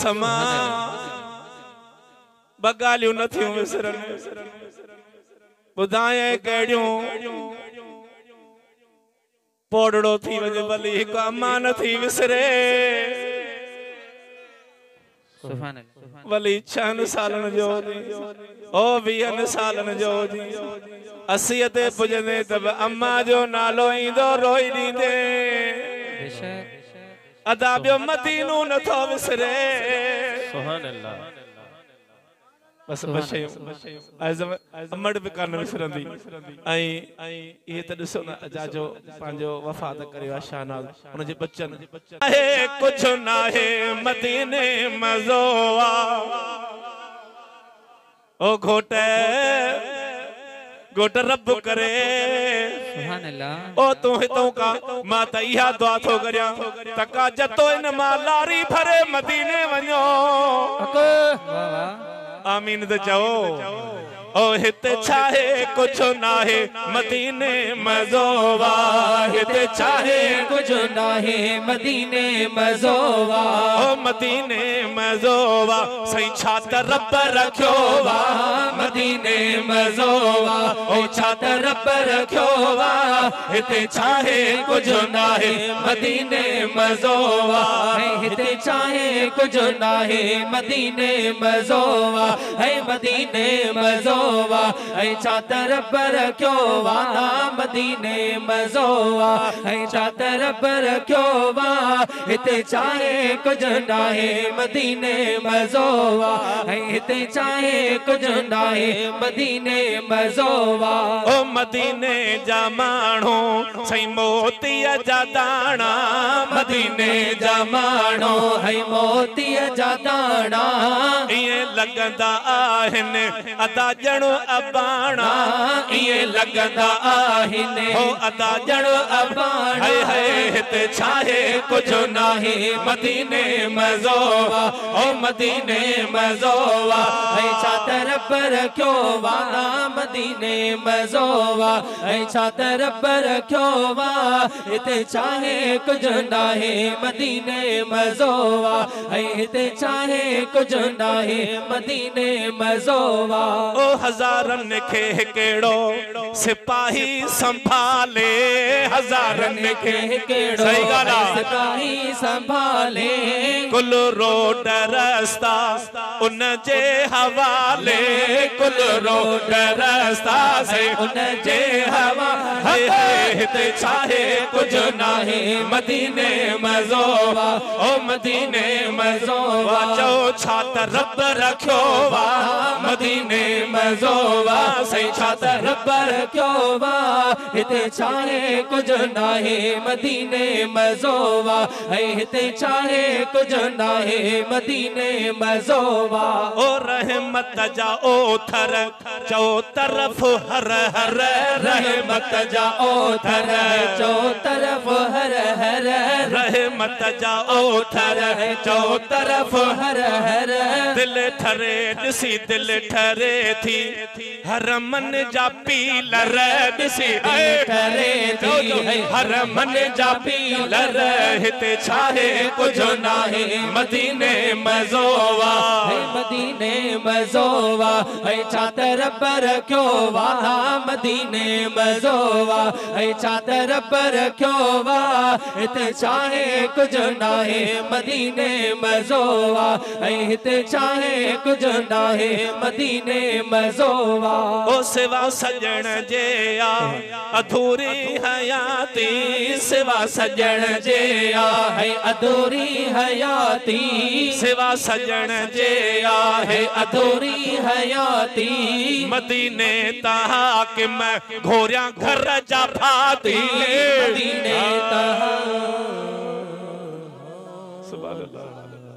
समा बगालियूं न थियूं विसरन बुधाए कहिड़ियूं पोड़ड़ो थी वजे भली हिक अम्मा न थी विसरे वली 6 सालन जो ओ 20 सालन जो 80 ते पुजंदे तब अम्मा जो नालो ईंदो रोई ॾींदे अदा ॿियो मदीनो नथो विसरे सुभान अल्लाह बस बशयूं अमड़ बि कान विसरंदी ऐं ये त ॾिसो न अजा जो पंहिंजो वफ़ाद करे विया शाहनाज़ हुन जे बच्चन आहे कुछ नाहे मदीने मज़ो ओ घोट रब करे सुभान अल्लाह ओ तू हितों का मां त इहा दुआ थो करियां तका जतो इन मां लारी भरे मदीने वञो आमीन त चओ ओ हिते छाहे कुछ नाहे मदीने मज़ो वा हिते छाहे कुछ नाहे मदीने मज़ो वा ओ मदीने मज़ो वा सही छात रब रखियो वा मदीने मज़ो वा ओ छात रब रखियो वा हिते छाहे कुछ नाहे मदीने मज़ो वा हिते छाहे कुछ नाहे मदीने मज़ो वा है मदीने मज़ो वा ऐ चादर पर क्यों वा मदीने मज़ो वा ऐ चादर पर क्यों वा हिते चाहे कुछ नाहे मदीने मज़ो वा ऐ हिते चाहे कुछ नाहे मदीने मज़ो वा ओ मदीने जा माण्हू सही मोतीअ जा दाणा मदीने जा माण्हू है मोतीअ जा दाणा इएं लॻंदा आहिनि अदा ॼणो अबाणा इएं लॻंदा आहिनि हो अदा ॼणो अबाणा हाय हाय हिते छाहे कुछ नाहे मदीने मज़ो वा ओ मदीने मज़ो वा ऐ चादर पर क्यों वा मदीने मज़ो वा ऐ चादर पर क्यों वा हिते छाहे कुछ नाहे मदीने मज़ो वा ऐ हिते छाहे कुछ नाहे मदीने मज़ो वा ओ हज़ारन खे केड़ो सिपाही संभाले हज़ारन खे केड़ो सिपाही संभाले कुल रोड रास्ता उन जे हवाले कुल रोड रास्ता से उन जे हवाले हिते छाहे कुछ नाहे मदीने मज़ो वा ओ मदीने मज़ो वा चओ छात रब रखियो वा मदीने मज़ो वा सही छात रब रखियो वा हिते छाहे कुछ नाहे मदीने मज़ो वा ऐ हिते छाहे कुछ नाहे मदीने मज़ो वा ओ रहमत जा ओथर चो तरफ हर हर रहमत जा ओथर चो तरफ हर हर रहमत जा ओथर चो तरफ हर हर दिल ठरे ॾिसी दिल ठरे थी हर मन जा पीलर ॾिसी ठरे थी हर मन जा पीलर हिते छाहे कुछ नाहे मदीने मज़ो वा मदीने मज़ो वा ऐ चादर पर क्यों वा मदीने मज़ो वा ऐ चादर पर क्यों वा हिते छाहे कुछ नाहे मदीने मज़ो वा ऐ हिते छाहे कुछ नाहे मदीने मज़ो वा ओ सिवा सजण जे आ अधूरी हयाती सिवा सजण जे आ है अधूरी हयाती सिवा सजण जे आ है अधूरी हयाती मदीने तहा के मैं घोरिया घर जा भाती मदीने तहा